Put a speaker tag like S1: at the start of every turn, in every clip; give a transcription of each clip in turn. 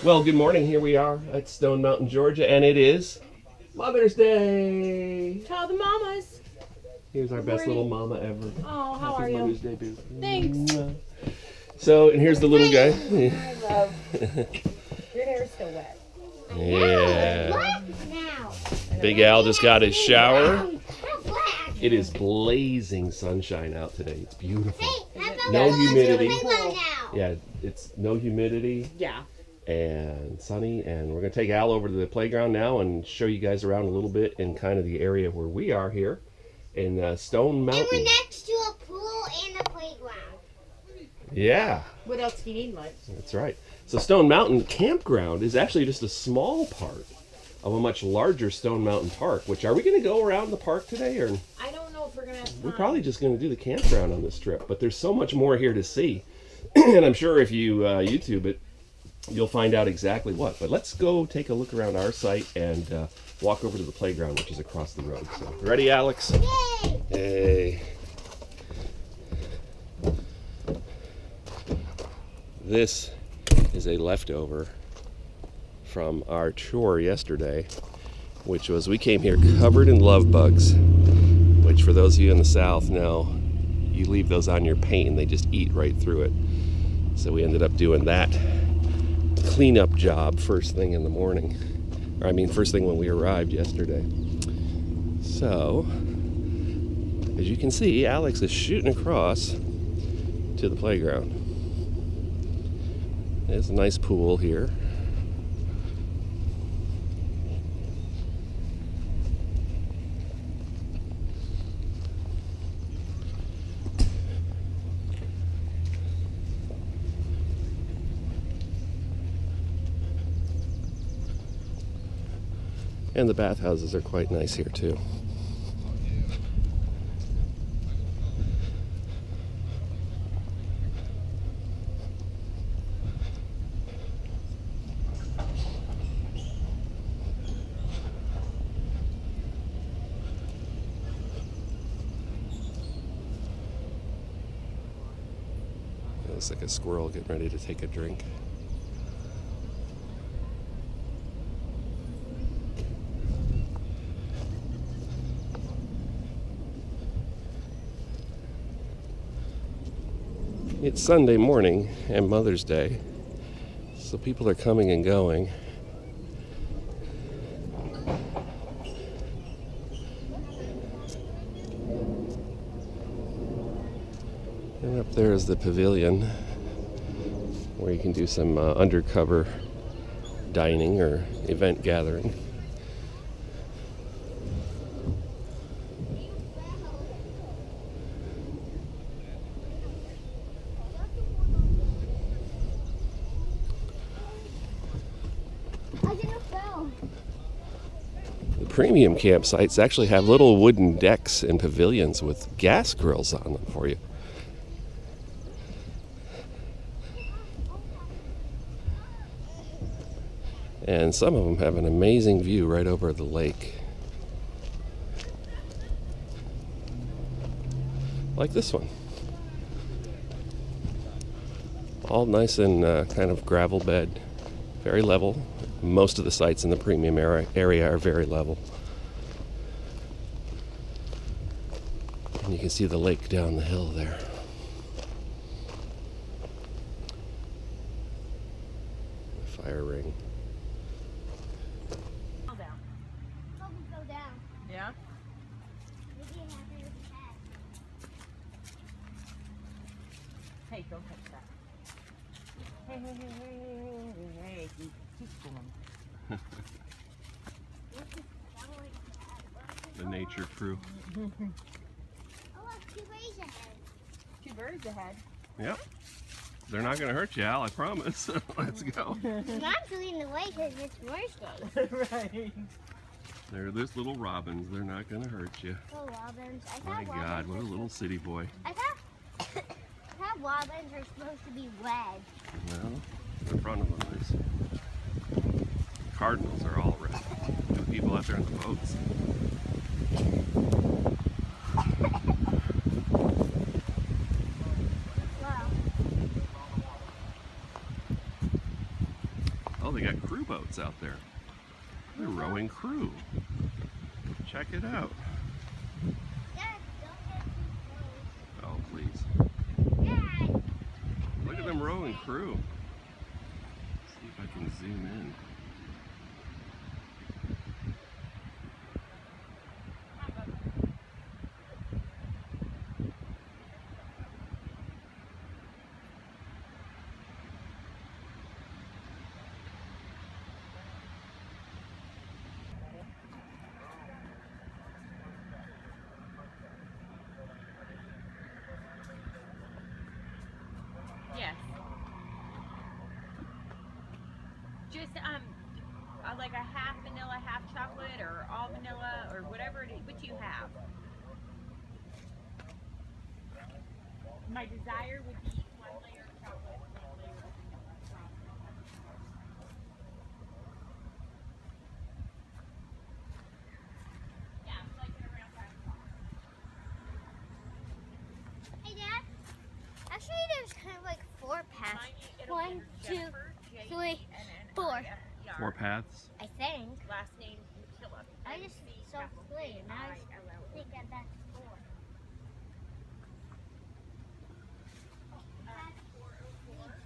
S1: Well, good morning. Here we are at Stone Mountain, Georgia, and it is Mother's Day.
S2: Tell the mamas.
S1: Here's our best little mama ever.
S2: Oh, how
S1: Happy
S2: are you?
S1: Mother's Day, boo.
S2: Thanks.
S1: So, and here's the little guy.
S2: I love. Your hair's still wet.
S1: Yeah.
S3: Now.
S1: Big Al just got his shower. It is blazing sunshine out today. It's beautiful. No humidity. Yeah, it's no humidity.
S2: Yeah.
S1: And sunny, and we're going to take Al over to the playground now and show you guys around a little bit in kind of the area where we are here in Stone Mountain.
S3: And we're next to a pool and a playground.
S1: Yeah.
S2: What else do you need, much?
S1: That's right. So Stone Mountain Campground is actually just a small part of a much larger Stone Mountain Park. Which, are we going to go around the park today, or
S2: I don't know if we're gonna have time.
S1: we're probably just going to do the campground on this trip? But there's so much more here to see, and I'm sure if you YouTube it, you'll find out exactly what. But let's go take a look around our site and walk over to the playground, which is across the road. So, ready, Alex?
S3: Yay!
S1: Hey. This is a leftover from our chore yesterday, which was we came here covered in love bugs, which for those of you in the south know, you leave those on your paint and they just eat right through it. So we ended up doing that cleanup job first thing in the morning. Or I mean first thing when we arrived yesterday. So, as you can see, Alex is shooting across to the playground. There's a nice pool here. And the bathhouses are quite nice here too. Looks like a squirrel getting ready to take a drink. It's Sunday morning and Mother's Day, so people are coming and going. And up there is the pavilion where you can do some undercover dining or event gathering. Premium campsites actually have little wooden decks and pavilions with gas grills on them for you. And some of them have an amazing view right over the lake. Like this one. All nice and kind of gravel bed, very level. Most of the sites in the premium area are very level. And you can see the lake down the hill there. The fire ring.
S3: Go down.
S2: Yeah.
S3: Maybe it happened with the cat.
S2: Hey, don't touch that. Hey, hey, hey, hey, hey, hey. Keep going.
S1: The nature crew.
S3: Oh, look, 2 birds ahead.
S2: 2 birds ahead.
S1: Yep. They're not going to hurt you, Al, I promise. Let's go.
S3: I'm actually in the way because it's Thursday.
S2: Right.
S1: They're this little robins. They're not going to hurt you.
S3: Oh, robins. I
S1: My
S3: thought
S1: God,
S3: robins
S1: what a
S3: were
S1: little city boy.
S3: I thought robins are supposed to be red.
S1: Well, the front of them is. Cardinals are all red. The people out there in the boats. The rowing crew. Check it out.
S3: Dad, don't get too
S1: Oh, please.
S3: close. Dad!
S1: Look at them rowing crew. See if I can zoom in.
S2: Yes. Just like a half vanilla, half chocolate, or all vanilla, or whatever it is, what you have. My desire would be 1 layer of chocolate, 1 layer of vanilla. Yeah, I'm like it around 5 o'clock.
S3: Hey, Dad. Actually, there's kind of like 4 paths.
S2: It'll be
S3: 1, 2,
S2: Jennifer, J,
S3: 3,
S2: and
S3: 4.
S2: N-I-F-E-R.
S1: 4 paths.
S3: I think.
S2: Last name Phillip.
S3: I just saw 3, and I think that that's 4.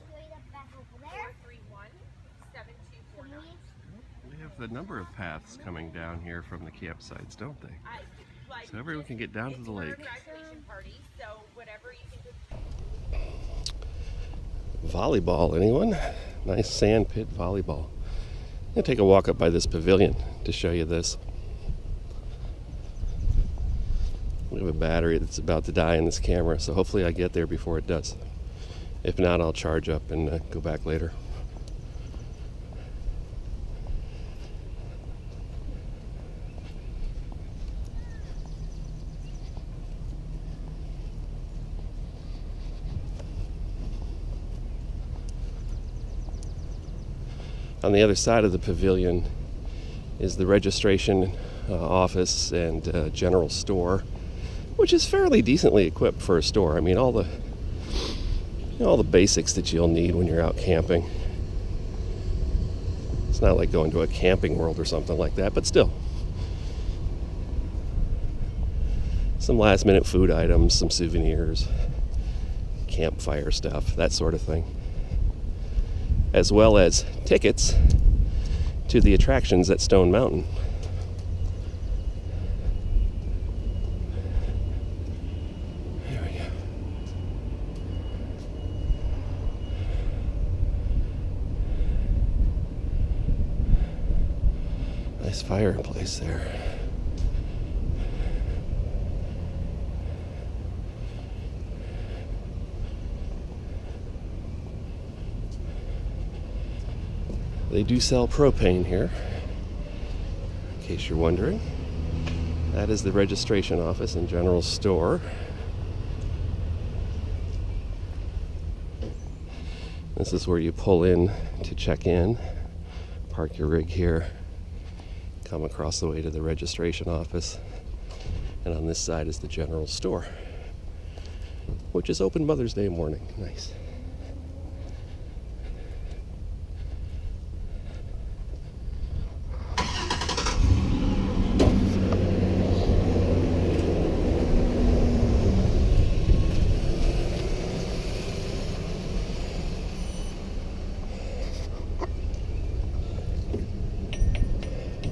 S3: Straight up back over there.
S2: 431-7249.
S1: We have the number of paths coming down here from the campsites, don't they? So everyone can get down to the lake.
S2: Party, so whatever you can do.
S1: Volleyball, anyone? Nice sand pit volleyball. I'm going to take a walk up by this pavilion to show you this. We have a battery that's about to die in this camera, so hopefully I get there before it does. If not, I'll charge up and go back later. On the other side of the pavilion is the registration office and general store, which is fairly decently equipped for a store. I mean, all the basics that you'll need when you're out camping. It's not like going to a Camping World or something like that, but still. Some last minute food items, some souvenirs, campfire stuff, that sort of thing. As well as tickets to the attractions at Stone Mountain. There we go. Nice fireplace there. They do sell propane here, in case you're wondering. That is the registration office and general store. This is where you pull in to check in, park your rig here, come across the way to the registration office, and on this side is the general store, which is open Mother's Day morning. Nice.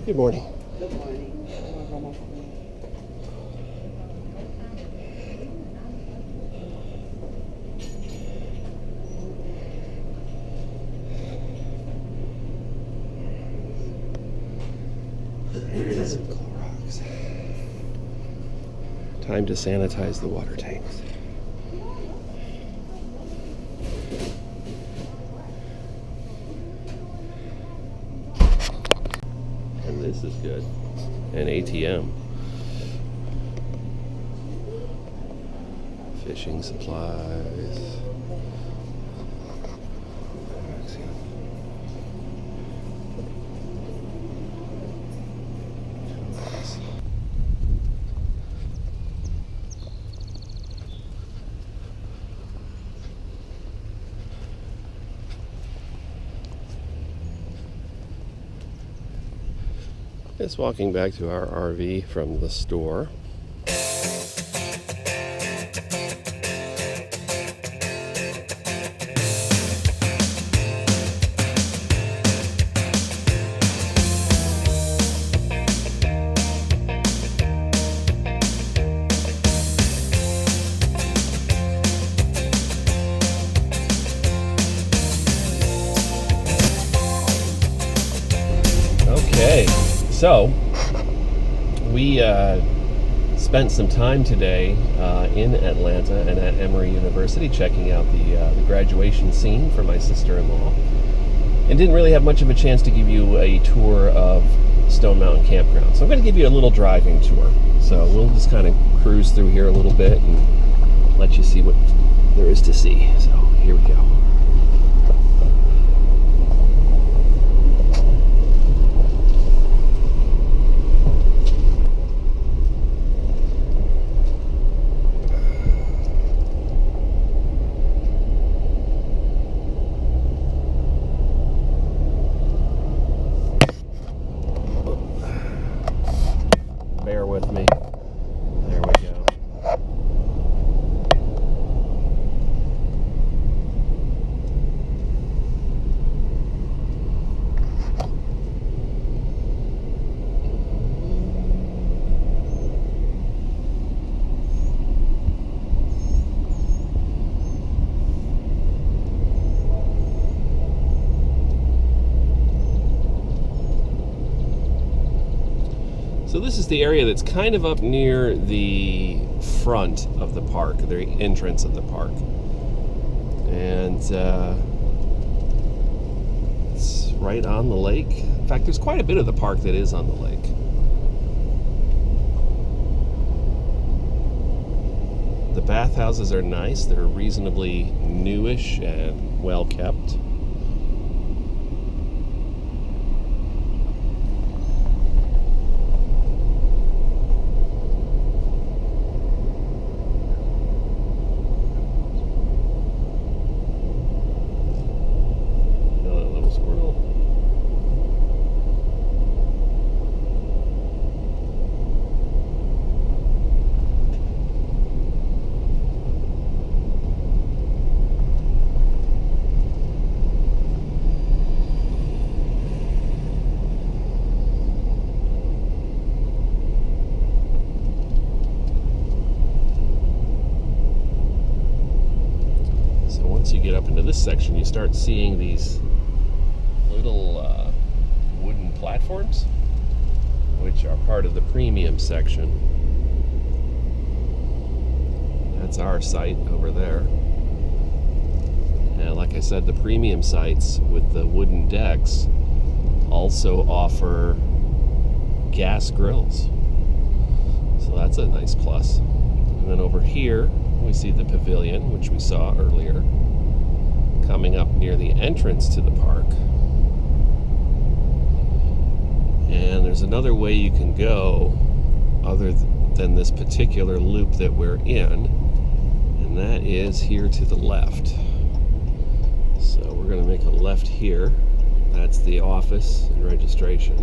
S1: Good morning.
S4: Good morning.
S1: Some Clorox. Time to sanitize the water tanks. And this is good. An ATM. Fishing supplies. Just walking back to our RV from the store. Okay, so we spent some time today in Atlanta and at Emory University checking out the graduation scene for my sister-in-law, and didn't really have much of a chance to give you a tour of Stone Mountain Campground. So I'm going to give you a little driving tour. So we'll just kind of cruise through here a little bit and let you see what there is to see. So here we go. Bear with me. There we go. So this is the area that's kind of up near the front of the park, the entrance of the park. And it's right on the lake. In fact, there's quite a bit of the park that is on the lake. The bathhouses are nice. They're reasonably newish and well kept. Once you get up into this section, you start seeing these little wooden platforms, which are part of the premium section. That's our site over there. And like I said, the premium sites with the wooden decks also offer gas grills. So that's a nice plus. And then over here, we see the pavilion, which we saw earlier, coming up near the entrance to the park. And there's another way you can go other than this particular loop that we're in, and that is here to the left. So we're going to make a left here. That's the office and registration.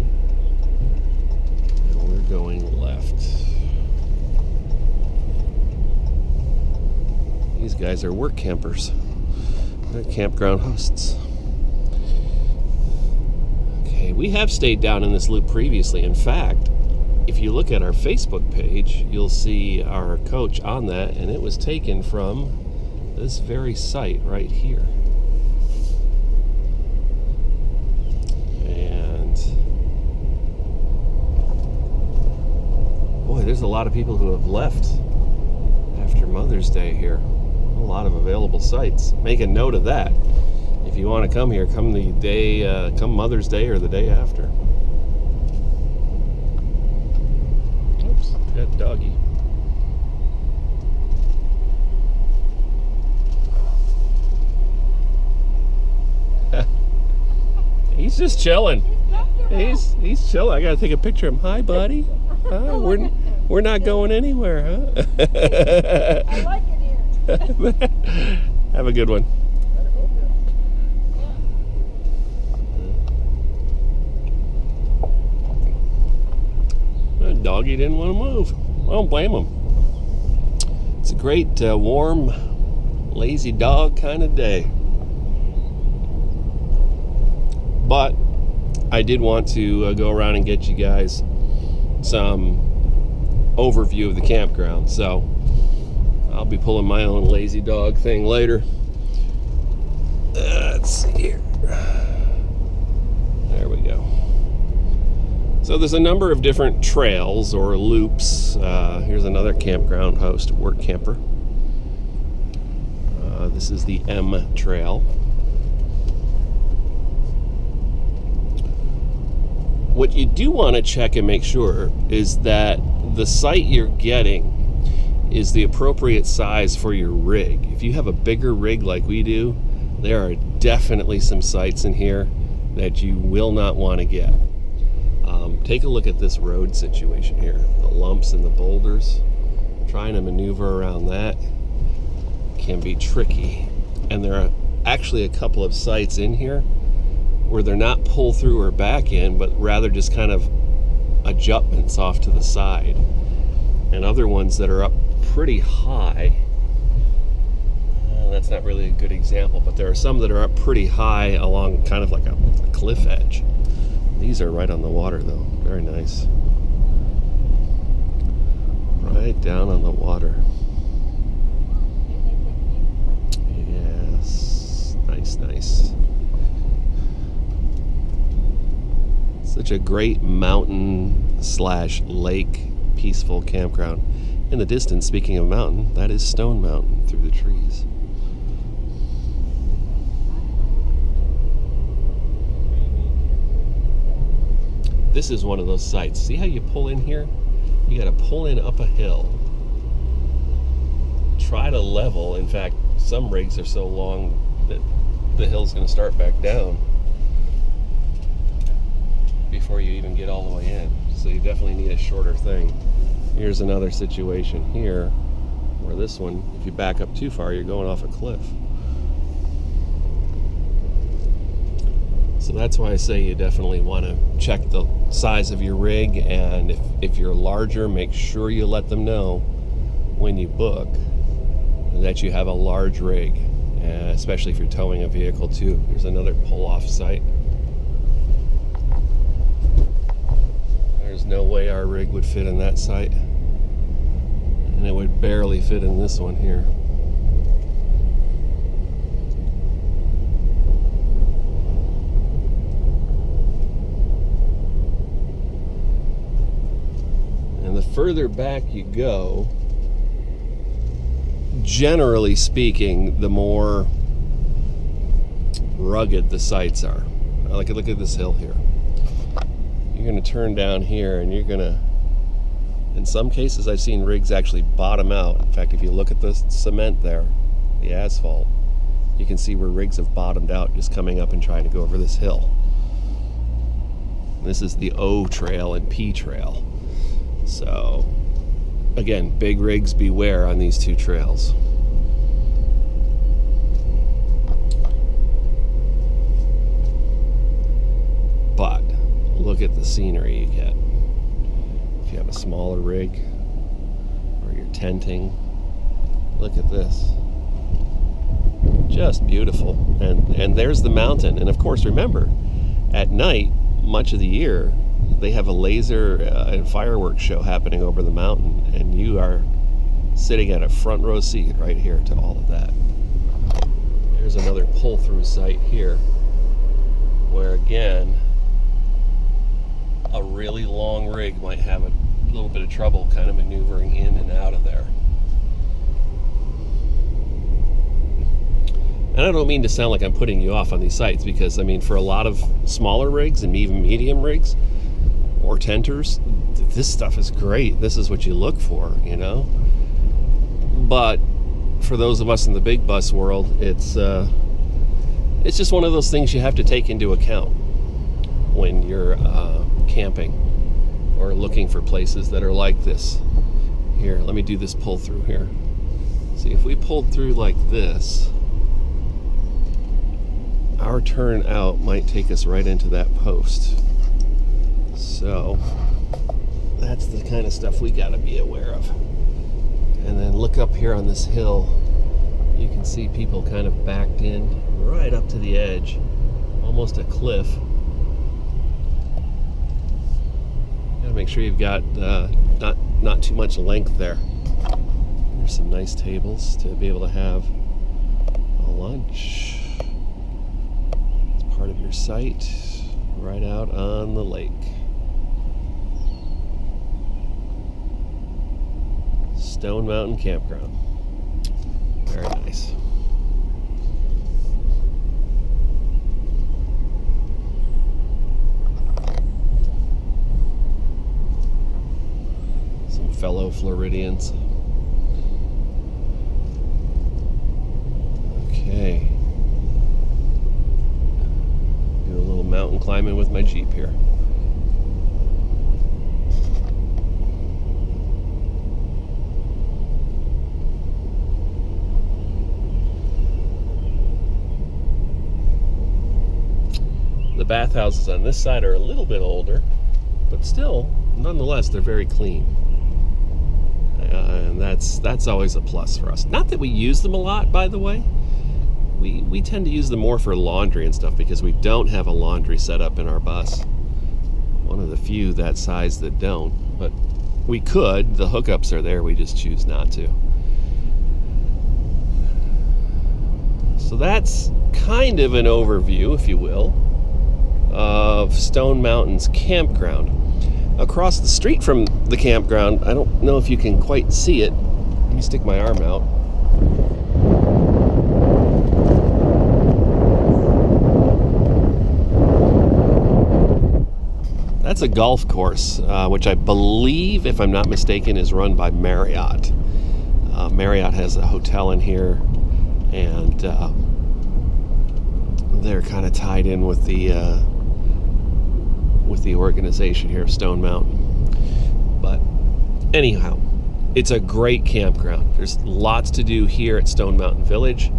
S1: And we're going left. These guys are work campers. They're campground hosts. Okay, we have stayed down in this loop previously. In fact, if you look at our Facebook page, you'll see our coach on that, and it was taken from this very site right here. And boy, there's a lot of people who have left after Mother's Day here. A lot of available sites. Make a note of that. If you want to come here, come the day, come Mother's Day or the day after. Oops, that doggy. He's just chilling. He's chilling. I gotta take a picture of him. Hi, buddy. Hi, we're not going anywhere, huh?
S2: I like it here.
S1: Have a good one. Doggy didn't want to move. I don't blame him. It's a great, warm, lazy dog kind of day. But I did want to go around and get you guys some overview of the campground. So I'll be pulling my own lazy dog thing later. Let's see here. There we go. So there's a number of different trails or loops. Here's another campground host, Work Camper. This is the M Trail. What you do want to check and make sure is that the site you're getting is the appropriate size for your rig. If you have a bigger rig like we do, there are definitely some sites in here that you will not want to get. Take a look at this road situation here. The lumps and the boulders. Trying to maneuver around that can be tricky. And there are actually a couple of sites in here where they're not pull through or back in, but rather just kind of adjustments off to the side. And other ones that are up pretty high. That's not really a good example, but there are some that are up pretty high along kind of like a cliff edge. These are right on the water though. Very nice. Right down on the water. Yes. Nice, nice. Such a great mountain / lake peaceful campground. In the distance, speaking of mountain, that is Stone Mountain through the trees. This is one of those sites. See how you pull in here? You got to pull in up a hill. Try to level. In fact, some rigs are so long that the hill's going to start back down before you even get all the way in. So you definitely need a shorter thing. Here's another situation here where this one, if you back up too far, you're going off a cliff. So that's why I say you definitely want to check the size of your rig, and if you're larger, make sure you let them know when you book that you have a large rig, especially if you're towing a vehicle too. Here's another pull-off site. There's no way our rig would fit in that site, and it would barely fit in this one here. And the further back you go, generally speaking, the more rugged the sites are. Look at this hill here. You're going to turn down here, and you're going to, in some cases I've seen rigs actually bottom out. In fact, if you look at the cement there, the asphalt, you can see where rigs have bottomed out just coming up and trying to go over this hill. This is the O trail and P trail. So, again, big rigs beware on these two trails. But look at the scenery you get. If you have a smaller rig or you're tenting, look at this. Just beautiful. And there's the mountain. And of course, remember, at night, much of the year, they have a laser and fireworks show happening over the mountain, and you are sitting at a front row seat right here to all of that. There's another pull-through site here where, again, a really long rig might have a little bit of trouble kind of maneuvering in and out of there. And I don't mean to sound like I'm putting you off on these sites, because, I mean, for a lot of smaller rigs and even medium rigs or tenters, this stuff is great. This is what you look for, you know? But for those of us in the big bus world, it's just one of those things you have to take into account when you're camping or looking for places that are like this. Here, let me do this pull through here. See, if we pulled through like this, our turn out might take us right into that post. So That's the kind of stuff we got to be aware of. And then look up here on this hill. You can see people kind of backed in right up to the edge, almost a cliff. You gotta make sure you've got not too much length there. There's some nice tables to be able to have a lunch. It's part of your site, right out on the lake. Stone Mountain Campground. Very nice. Some fellow Floridians. Okay. Do a little mountain climbing with my Jeep here. The bathhouses on this side are a little bit older, but still, nonetheless, they're very clean. And that's always a plus for us. Not that we use them a lot, by the way. We tend to use them more for laundry and stuff because we don't have a laundry set up in our bus. One of the few that size that don't, but we could. The hookups are there, we just choose not to. So that's kind of an overview, if you will, of Stone Mountain's campground. Across the street from the campground, I don't know if you can quite see it. Let me stick my arm out. That's a golf course, which I believe, if I'm not mistaken, is run by Marriott. Marriott has a hotel in here, and they're kind of tied in with the organization here of Stone Mountain. But anyhow, it's a great campground. There's lots to do here at Stone Mountain Village.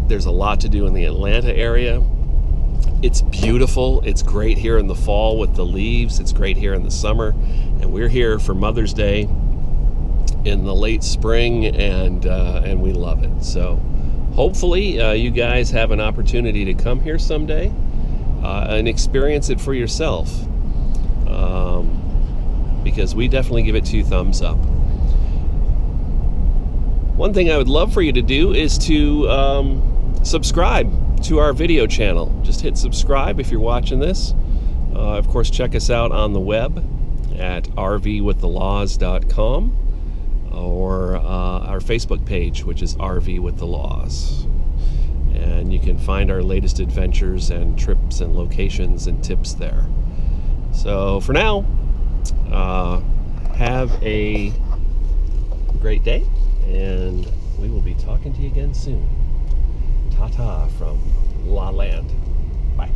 S1: There's a lot to do in the Atlanta area. It's beautiful. It's great here in the fall with the leaves. It's great here in the summer. And we're here for Mother's Day in the late spring, and we love it. So hopefully you guys have an opportunity to come here someday and experience it for yourself. Because we definitely give it 2 thumbs up. One thing I would love for you to do is to subscribe to our video channel. Just hit subscribe if you're watching this. Of course, check us out on the web at rvwiththelaws.com or our Facebook page, which is RV with the Laws. And you can find our latest adventures and trips and locations and tips there. So for now, have a great day, and we will be talking to you again soon. Ta-ta from La Land. Bye.